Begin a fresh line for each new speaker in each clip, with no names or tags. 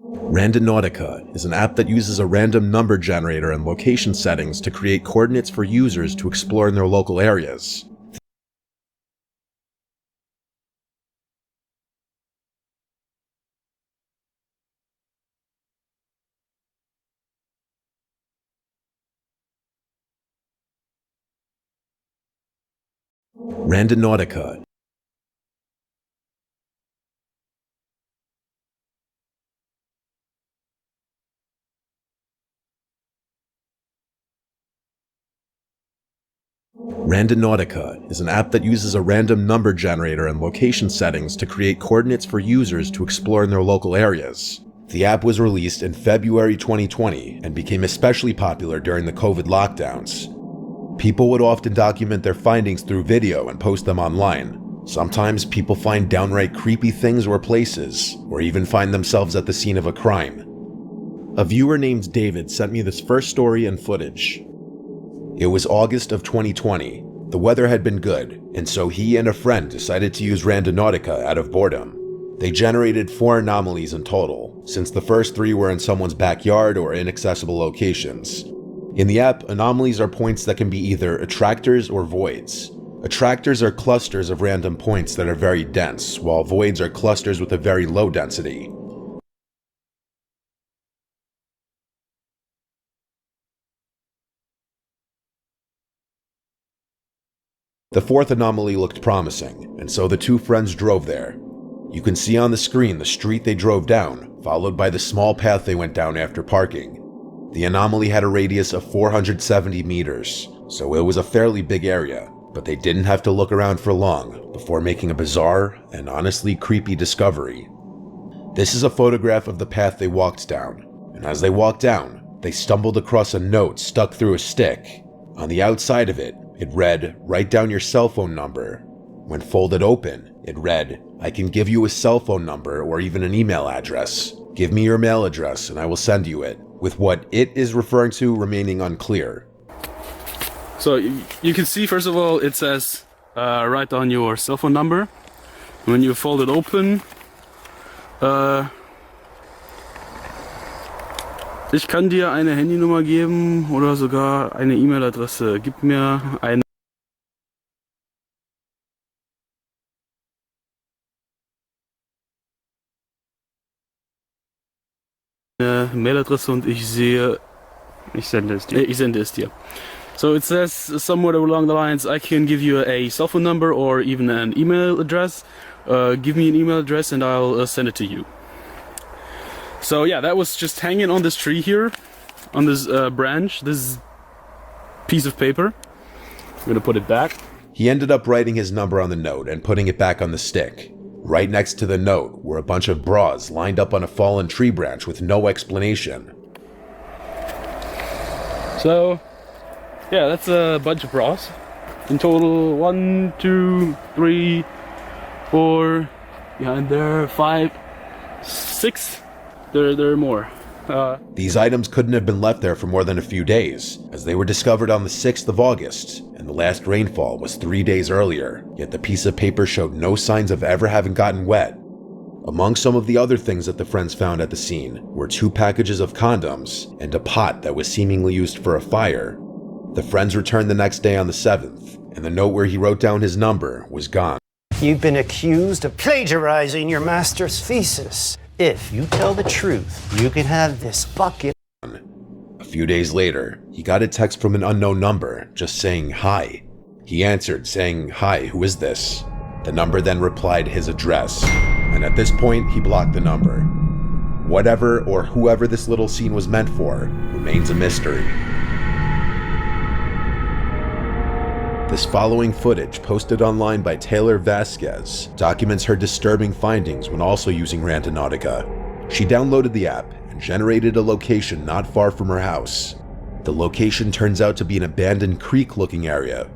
Randonautica is an app that uses a random number generator and location settings to create coordinates for users to explore in their local areas. Randonautica Randonautica is an app that uses a random number generator and location settings to create coordinates for users to explore in their local areas. The app was released in February 2020 and became especially popular during the COVID lockdowns. People would often document their findings through video and post them online. Sometimes people find downright creepy things or places, or even find themselves at the scene of a crime. A viewer named David sent me this first story and footage. It was August of 2020. The weather had been good, and so he and a friend decided to use Randonautica out of boredom. They generated 4 anomalies in total, since the first 3 were in someone's backyard or inaccessible locations. In the app, anomalies are points that can be either attractors or voids. Attractors are clusters of random points that are very dense, while voids are clusters with a very low density. The 4th anomaly looked promising, and so the 2 friends drove there. You can see on the screen the street they drove down, followed by the small path they went down after parking. The anomaly had a radius of 470 meters, so it was a fairly big area, but they didn't have to look around for long before making a bizarre and honestly creepy discovery. This is a photograph of the path they walked down, and as they walked down, they stumbled across a note stuck through a stick. On the outside of it, it read, "Write down your cell phone number." When folded open, it read, "I can give you a cell phone number or even an email address. Give me your mail address and I will send you it," with what it is referring to remaining unclear.
So you can see, first of all, it says, write down your cell phone number. When you fold it open, ich kann dir eine Handynummer geben oder sogar eine E-Mail-Adresse. Gib mir eine Mailadresse und ich sende es dir. So it says somewhere along the lines, I can give you a cell phone number or even an email address. Give me an email address and I'll send it to you. So yeah, that was just hanging on this tree here, on this branch, this piece of paper. I'm gonna put it back.
He ended up writing his number on the note and putting it back on the stick. Right next to the note were a bunch of bras lined up on a fallen tree branch with no explanation.
So yeah, that's a bunch of bras. In total, 1, 2, 3, 4, behind there, 5, 6. There are more.
These items couldn't have been left there for more than a few days, as they were discovered on the 6th of August, and the last rainfall was 3 days earlier, yet the piece of paper showed no signs of ever having gotten wet. Among some of the other things that the friends found at the scene were 2 packages of condoms and a pot that was seemingly used for a fire. The friends returned the next day on the 7th, and the note where he wrote down his number was gone.
You've been accused of plagiarizing your master's thesis. If you tell the truth, you can have this bucket.
A few days later, he got a text from an unknown number just saying hi. He answered saying, "Hi, who is this?" The number then replied his address, and at this point he blocked the number. Whatever or whoever this little scene was meant for remains a mystery. This following footage, posted online by Taylor Vasquez, documents her disturbing findings when also using Randonautica. She downloaded the app and generated a location not far from her house. The location turns out to be an abandoned creek-looking area.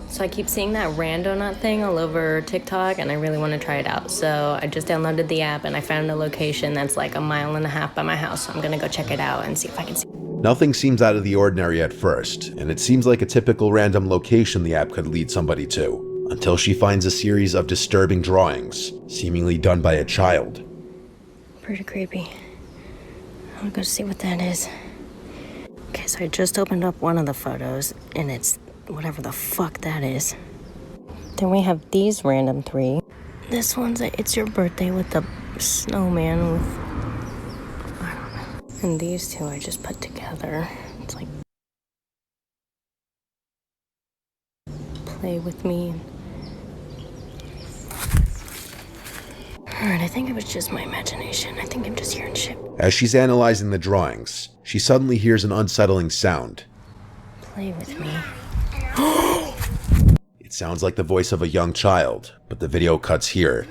So I keep seeing that Randonut thing all over TikTok, and I really want to try it out. So I just downloaded the app, and I found a location that's like 1.5 miles by my house. So I'm gonna go check it out and see if I can see.
Nothing seems out of the ordinary at first, and it seems like a typical random location the app could lead somebody to, until she finds a series of disturbing drawings, seemingly done by a child.
Pretty creepy. I'll go see what that is. Okay, so I just opened up one of the photos, and it's whatever the fuck that is. Then we have these random 3. This one's It's Your Birthday with the snowman with, I don't know. And these 2 I just put together. It's like, play with me. Alright, I think it was just my imagination. I think I'm just hearing shit.
As she's analyzing the drawings, she suddenly hears an unsettling sound.
Play with me.
It sounds like the voice of a young child, but the video cuts here.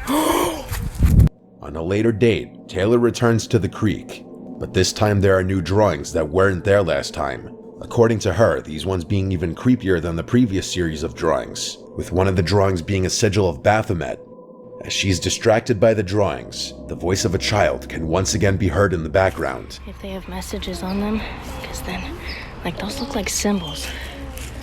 On a later date, Taylor returns to the creek, but this time there are new drawings that weren't there last time. According to her, these ones being even creepier than the previous series of drawings, with one of the drawings being a sigil of Baphomet. As she's distracted by the drawings, the voice of a child can once again be heard in the background.
If they have messages on them, because then, like, those look like symbols.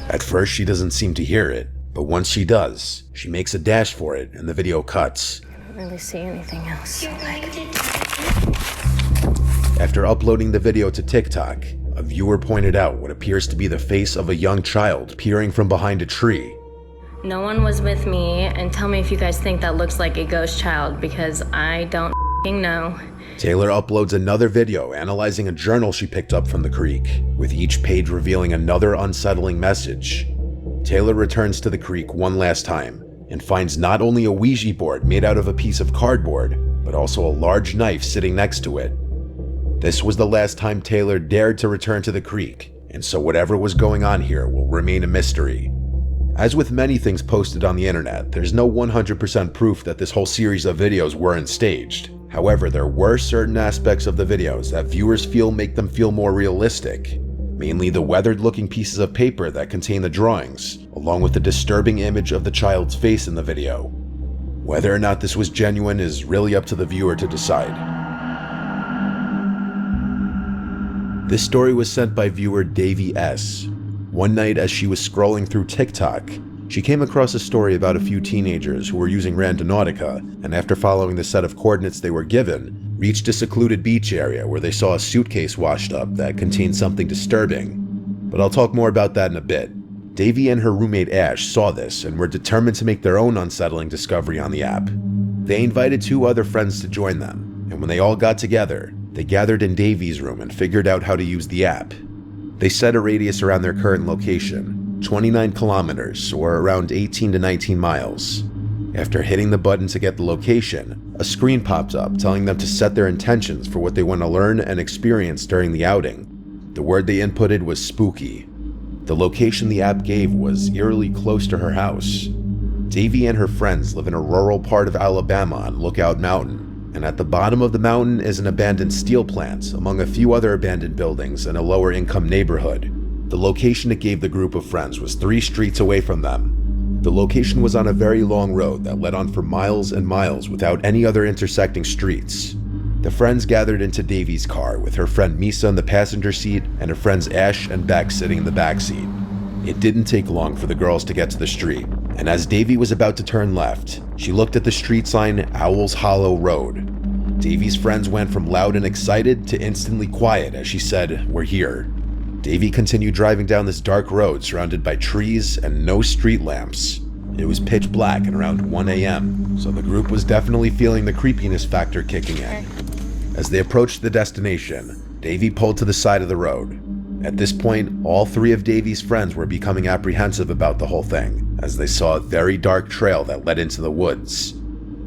At first, she doesn't seem to hear it, but once she does, she makes a dash for it and the video cuts.
I don't really see anything else. So, like...
After uploading the video to TikTok, a viewer pointed out what appears to be the face of a young child peering from behind a tree.
No one was with me, and tell me if you guys think that looks like a ghost child, because I don't know.
Taylor uploads another video analyzing a journal she picked up from the creek, with each page revealing another unsettling message. Taylor returns to the creek one last time, and finds not only a Ouija board made out of a piece of cardboard, but also a large knife sitting next to it. This was the last time Taylor dared to return to the creek, and so whatever was going on here will remain a mystery. As with many things posted on the internet, there's no 100% proof that this whole series of videos weren't staged. However, there were certain aspects of the videos that viewers feel make them feel more realistic. Mainly the weathered-looking pieces of paper that contain the drawings, along with the disturbing image of the child's face in the video. Whether or not this was genuine is really up to the viewer to decide. This story was sent by viewer Davey S. One night as she was scrolling through TikTok, she came across a story about a few teenagers who were using Randonautica, and after following the set of coordinates they were given, reached a secluded beach area where they saw a suitcase washed up that contained something disturbing. But I'll talk more about that in a bit. Davey and her roommate Ash saw this and were determined to make their own unsettling discovery on the app. They invited 2 other friends to join them, and when they all got together, they gathered in Davey's room and figured out how to use the app. They set a radius around their current location, 29 kilometers, or around 18 to 19 miles. After hitting the button to get the location, a screen popped up telling them to set their intentions for what they want to learn and experience during the outing. The word they inputted was spooky. The location the app gave was eerily close to her house. Davey and her friends live in a rural part of Alabama on Lookout Mountain, and at the bottom of the mountain is an abandoned steel plant among a few other abandoned buildings in a lower income neighborhood. The location it gave the group of friends was 3 streets away from them. The location was on a very long road that led on for miles and miles without any other intersecting streets. The friends gathered into Davey's car with her friend Misa in the passenger seat and her friends Ash and Beck sitting in the back seat. It didn't take long for the girls to get to the street, and as Davey was about to turn left, she looked at the street sign Owl's Hollow Road. Davey's friends went from loud and excited to instantly quiet as she said, "We're here." Davey continued driving down this dark road surrounded by trees and no street lamps. It was pitch black at around 1 a.m., so the group was definitely feeling the creepiness factor kicking in. As they approached the destination, Davey pulled to the side of the road. At this point, all 3 of Davey's friends were becoming apprehensive about the whole thing, as they saw a very dark trail that led into the woods.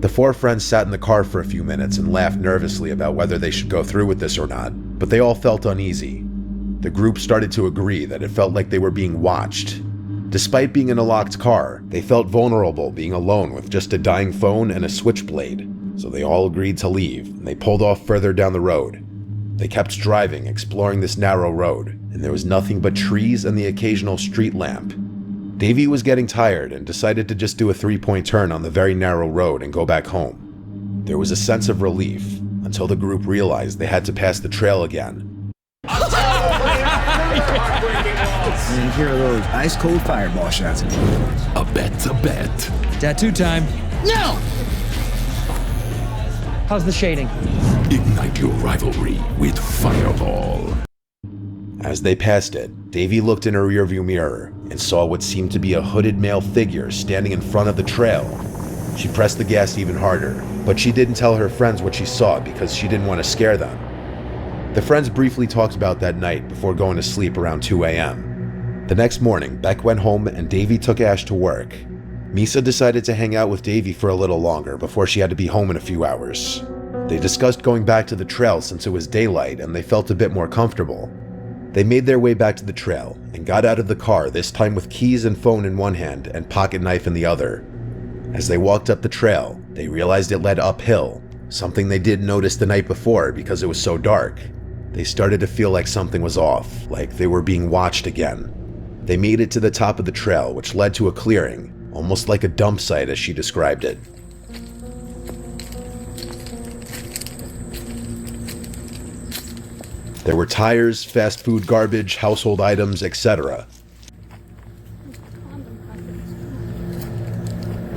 The 4 friends sat in the car for a few minutes and laughed nervously about whether they should go through with this or not, but they all felt uneasy. The group started to agree that it felt like they were being watched. Despite being in a locked car, they felt vulnerable being alone with just a dying phone and a switchblade, so they all agreed to leave, and they pulled off further down the road. They kept driving, exploring this narrow road, and there was nothing but trees and the occasional street lamp. Davey was getting tired and decided to just do a 3-point turn on the very narrow road and go back home. There was a sense of relief, until the group realized they had to pass the trail again.
And here are those ice-cold fireball shots.
A bet's a bet.
Tattoo time.
No! How's the shading?
Ignite your rivalry with Fireball.
As they passed it, Davy looked in her rearview mirror and saw what seemed to be a hooded male figure standing in front of the trail. She pressed the gas even harder, but she didn't tell her friends what she saw because she didn't want to scare them. The friends briefly talked about that night before going to sleep around 2 a.m. The next morning, Beck went home and Davy took Ash to work. Misa decided to hang out with Davy for a little longer before she had to be home in a few hours. They discussed going back to the trail since it was daylight and they felt a bit more comfortable. They made their way back to the trail and got out of the car, this time with keys and phone in one hand and pocket knife in the other. As they walked up the trail, they realized it led uphill, something they didn't notice the night before because it was so dark. They started to feel like something was off, like they were being watched again. They made it to the top of the trail, which led to a clearing, almost like a dump site as she described it. There were tires, fast food garbage, household items, etc.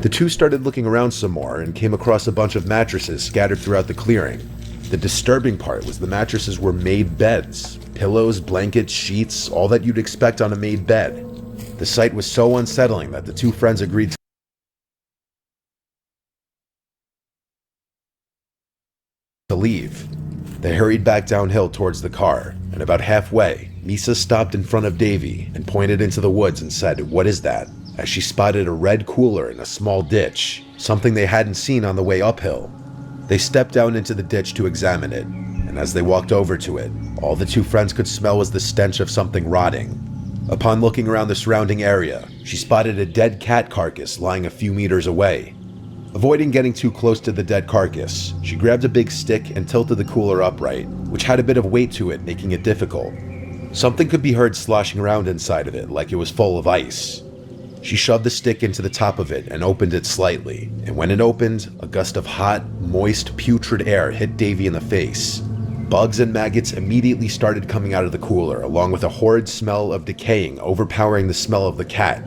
The two started looking around some more and came across a bunch of mattresses scattered throughout the clearing. The disturbing part was the mattresses were made beds. Pillows, blankets, sheets, all that you'd expect on a made bed. The sight was so unsettling that the two friends agreed to leave. They hurried back downhill towards the car, and about halfway, Misa stopped in front of Davy and pointed into the woods and said, "What is that?" as she spotted a red cooler in a small ditch, something they hadn't seen on the way uphill. They stepped down into the ditch to examine it, and as they walked over to it, all the two friends could smell was the stench of something rotting. Upon looking around the surrounding area, she spotted a dead cat carcass lying a few meters away. Avoiding getting too close to the dead carcass, she grabbed a big stick and tilted the cooler upright, which had a bit of weight to it, making it difficult. Something could be heard sloshing around inside of it like it was full of ice. She shoved the stick into the top of it and opened it slightly, and when it opened, a gust of hot, moist, putrid air hit Davy in the face. Bugs and maggots immediately started coming out of the cooler, along with a horrid smell of decaying overpowering the smell of the cat.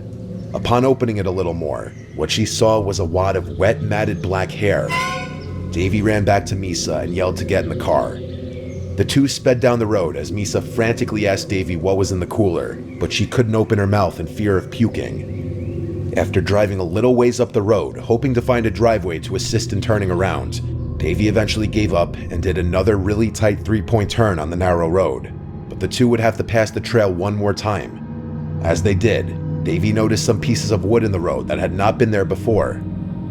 Upon opening it a little more, what she saw was a wad of wet, matted black hair. Davy ran back to Misa and yelled to get in the car. The two sped down the road as Misa frantically asked Davy what was in the cooler, but she couldn't open her mouth in fear of puking. After driving a little ways up the road, hoping to find a driveway to assist in turning around, Davy eventually gave up and did another really tight three-point turn on the narrow road, but the two would have to pass the trail one more time. As they did, Davy noticed some pieces of wood in the road that had not been there before.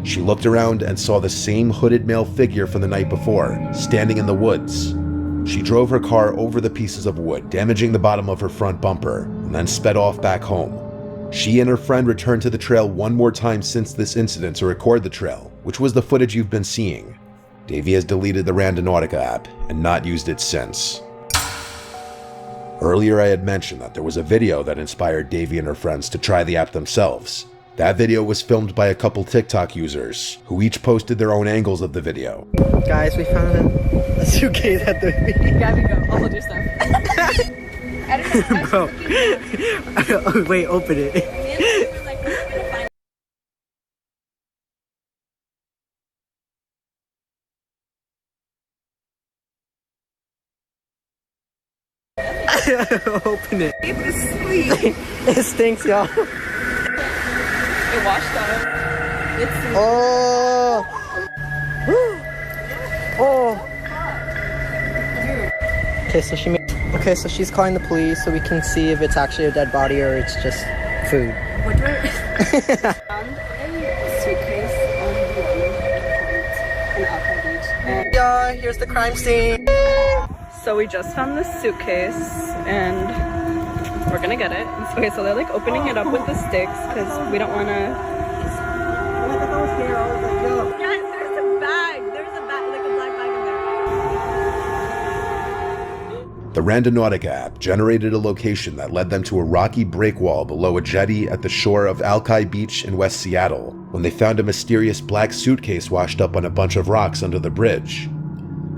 She looked around and saw the same hooded male figure from the night before, standing in the woods. She drove her car over the pieces of wood, damaging the bottom of her front bumper, and then sped off back home. She and her friend returned to the trail one more time since this incident to record the trail, which was the footage you've been seeing. Davy has deleted the Randonautica app and not used it since. Earlier I had mentioned that there was a video that inspired Davy and her friends to try the app themselves. That video was filmed by a couple TikTok users, who each posted their own angles of the video.
Guys, we found a suitcase at the
Gabby, go. I'll hold your stuff. I don't know.
Bro. Wait, open it. Open it. It stinks, y'all.
It washed up.
Oh. Oh. Okay, so she's calling the police so we can see if it's actually a dead body or it's just food.
Found a suitcase on the in Alpine Beach.
Yeah, here's the crime scene.
So we just found this suitcase and we're gonna get it. Okay, so they're like opening it up with the sticks because we don't want to. Guys, there's a bag, like a black bag in there.
The Randonautica app generated a location that led them to a rocky breakwall below a jetty at the shore of Alki Beach in West Seattle, when they found a mysterious black suitcase washed up on a bunch of rocks under the bridge.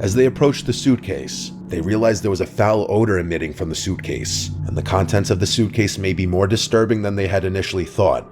As they approached the suitcase, they realized there was a foul odor emitting from the suitcase, and the contents of the suitcase may be more disturbing than they had initially thought.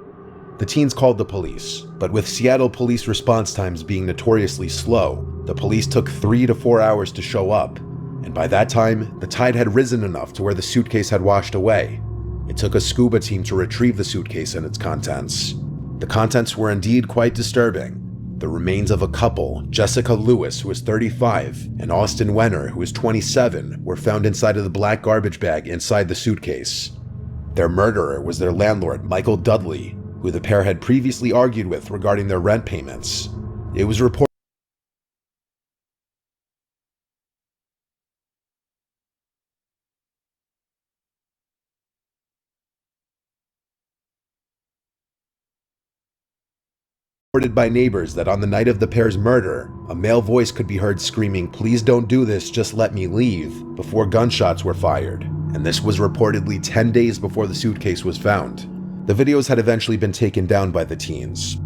The teens called the police, but with Seattle police response times being notoriously slow, The police took 3 to 4 hours to show up, and by that time, the tide had risen enough to where the suitcase had washed away. It took a scuba team to retrieve the suitcase and its contents. The contents were indeed quite disturbing. The remains of a couple, Jessica Lewis, who was 35, and Austin Wenner, who was 27, were found inside of the black garbage bag inside the suitcase. Their murderer was their landlord, Michael Dudley, who the pair had previously argued with regarding their rent payments. It was reported by neighbors that on the night of the pair's murder, a male voice could be heard screaming, "Please don't do this, just let me leave," before gunshots were fired, and this was reportedly 10 days before the suitcase was found. The videos had eventually been taken down by the teens.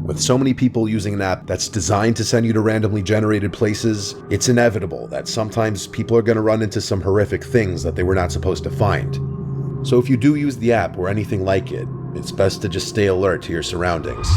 With so many people using an app that's designed to send you to randomly generated places, it's inevitable that sometimes people are going to run into some horrific things that they were not supposed to find. So if you do use the app or anything like it, it's best to just stay alert to your surroundings.